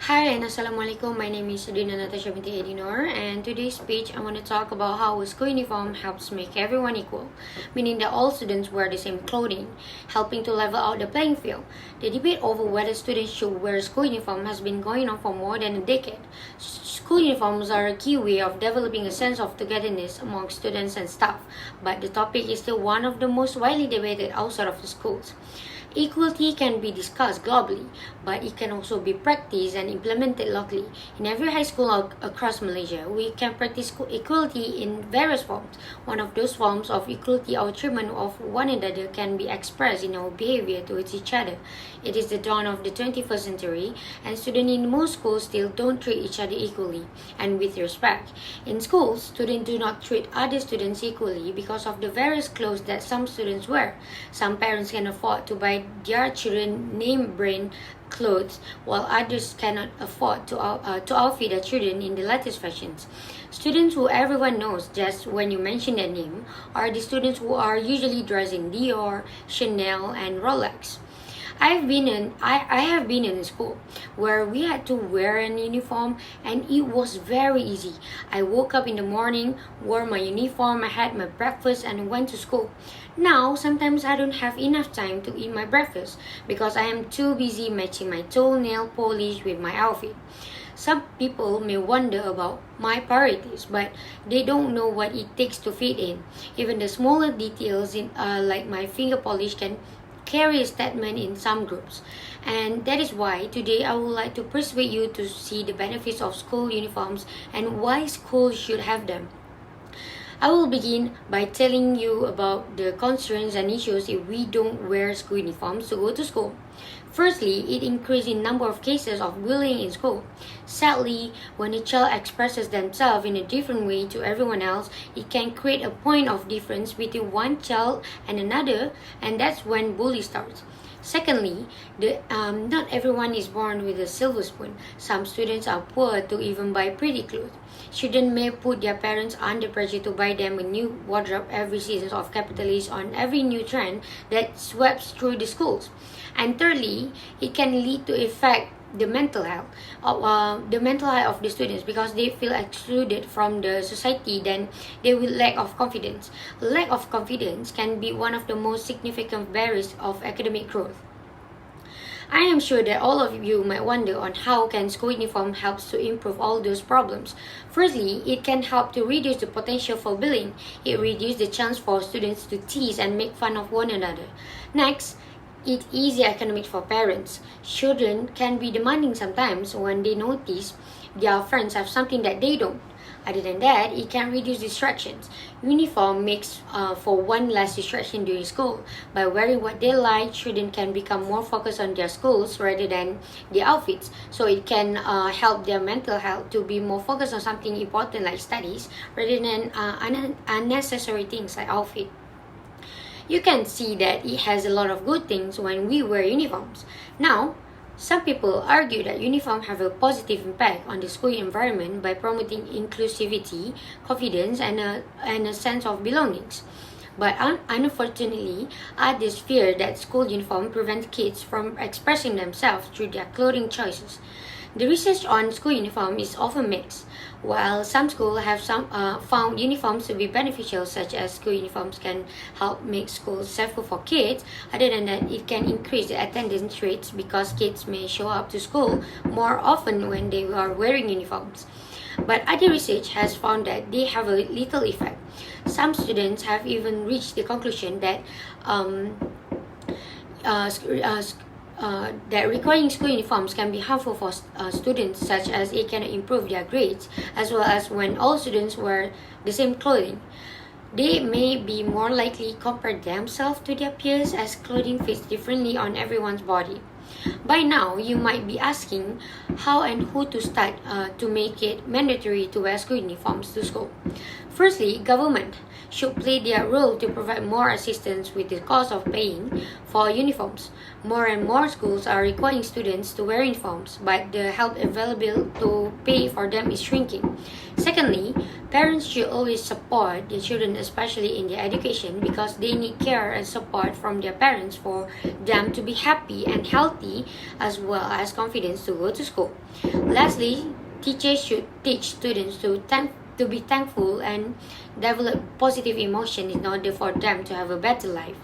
Hi and Assalamualaikum. My name is Adina Natasha binti Edinor, and today's speech I want to talk about how a school uniform helps make everyone equal, meaning that all students wear the same clothing, helping to level out the playing field. The debate over whether students should wear a school uniform has been going on for more than a decade. School uniforms are a key way of developing a sense of togetherness among students and staff, but the topic is still one of the most widely debated outside of the schools. Equality can be discussed globally, but it can also be practiced and implemented locally. In every high school across Malaysia, we can practice equality in various forms. One of those forms of equality, our treatment of one another, can be expressed in our behavior towards each other. It is the dawn of the 21st century, and students in most schools still don't treat each other equally and with respect. In schools, students do not treat other students equally because of the various clothes that some students wear. Some parents can afford to buy their children name brand clothes, while others cannot afford to outfit their children in the latest fashions. Students who everyone knows just when you mention their name are the students who are usually dressed in Dior, Chanel, and Rolex. I have been in a school where we had to wear an uniform, and it was very easy. I woke up in the morning, wore my uniform, I had my breakfast, and went to school. Now, sometimes I don't have enough time to eat my breakfast because I am too busy matching my toenail polish with my outfit. Some people may wonder about my priorities, but they don't know what it takes to fit in. Even the smaller details like my finger polish can carry a statement in some groups, and that is why today I would like to persuade you to see the benefits of school uniforms and why schools should have them. I will begin by telling you about the concerns and issues if we don't wear school uniforms to go to school. Firstly, it increases in number of cases of bullying in school. Sadly, when a child expresses themselves in a different way to everyone else, it can create a point of difference between one child and another, and that's when bullying starts. Secondly, not everyone is born with a silver spoon. Some students are poor to even buy pretty clothes. Children may put their parents under pressure to buy them a new wardrobe every season of capitalism on every new trend that sweeps through the schools. And thirdly, it can lead to affect the mental health of the students because they feel excluded from the society. Then they will lack of confidence. Lack of confidence can be one of the most significant barriers of academic growth. I am sure that all of you might wonder on how can school uniform helps to improve all those problems. Firstly, it can help to reduce the potential for bullying. It reduces the chance for students to tease and make fun of one another. Next, it easy economics for parents. Children can be demanding sometimes when they notice their friends have something that they don't. Other than that, it can reduce distractions. Uniform makes for one less distraction during school. By wearing what they like, students can become more focused on their schools rather than the outfits. So it can help their mental health to be more focused on something important like studies rather than unnecessary things like outfit. You can see that it has a lot of good things when we wear uniforms. Now, some people argue that uniforms have a positive impact on the school environment by promoting inclusivity, confidence, and a sense of belongings. But unfortunately, others fear that school uniform prevents kids from expressing themselves through their clothing choices. The research on school uniform is often mixed. While some schools have found uniforms to be beneficial, such as school uniforms can help make schools safer for kids, other than that, it can increase the attendance rates because kids may show up to school more often when they are wearing uniforms. But other research has found that they have a little effect. Some students have even reached the conclusion that that requiring school uniforms can be harmful for students, such as it can improve their grades, as well as when all students wear the same clothing. They may be more likely compare themselves to their peers as clothing fits differently on everyone's body. By now, you might be asking how and who to start to make it mandatory to wear school uniforms to school. Firstly, government should play their role to provide more assistance with the cost of paying for uniforms. More and more schools are requiring students to wear uniforms, but the help available to pay for them is shrinking. Secondly, parents should always support their children, especially in their education, because they need care and support from their parents for them to be happy and healthy, as well as confidence to go to school. Lastly, teachers should teach students to be thankful and develop positive emotion in order for them to have a better life.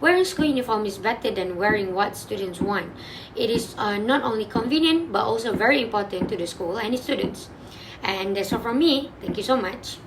Wearing school uniform is better than wearing what students want. It is not only convenient but also very important to the school and its students. And that's all from me. Thank you so much.